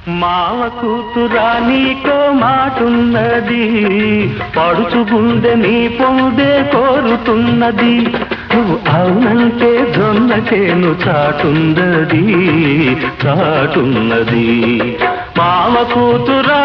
మావ కూతురా నీకో మాటున్నది, పడుచు గుండె నీ పొందే కోరుతున్నది. నువ్వు అవునంటే జొన్నకేను చాటున్నది చాటున్నది. మావ కూతురా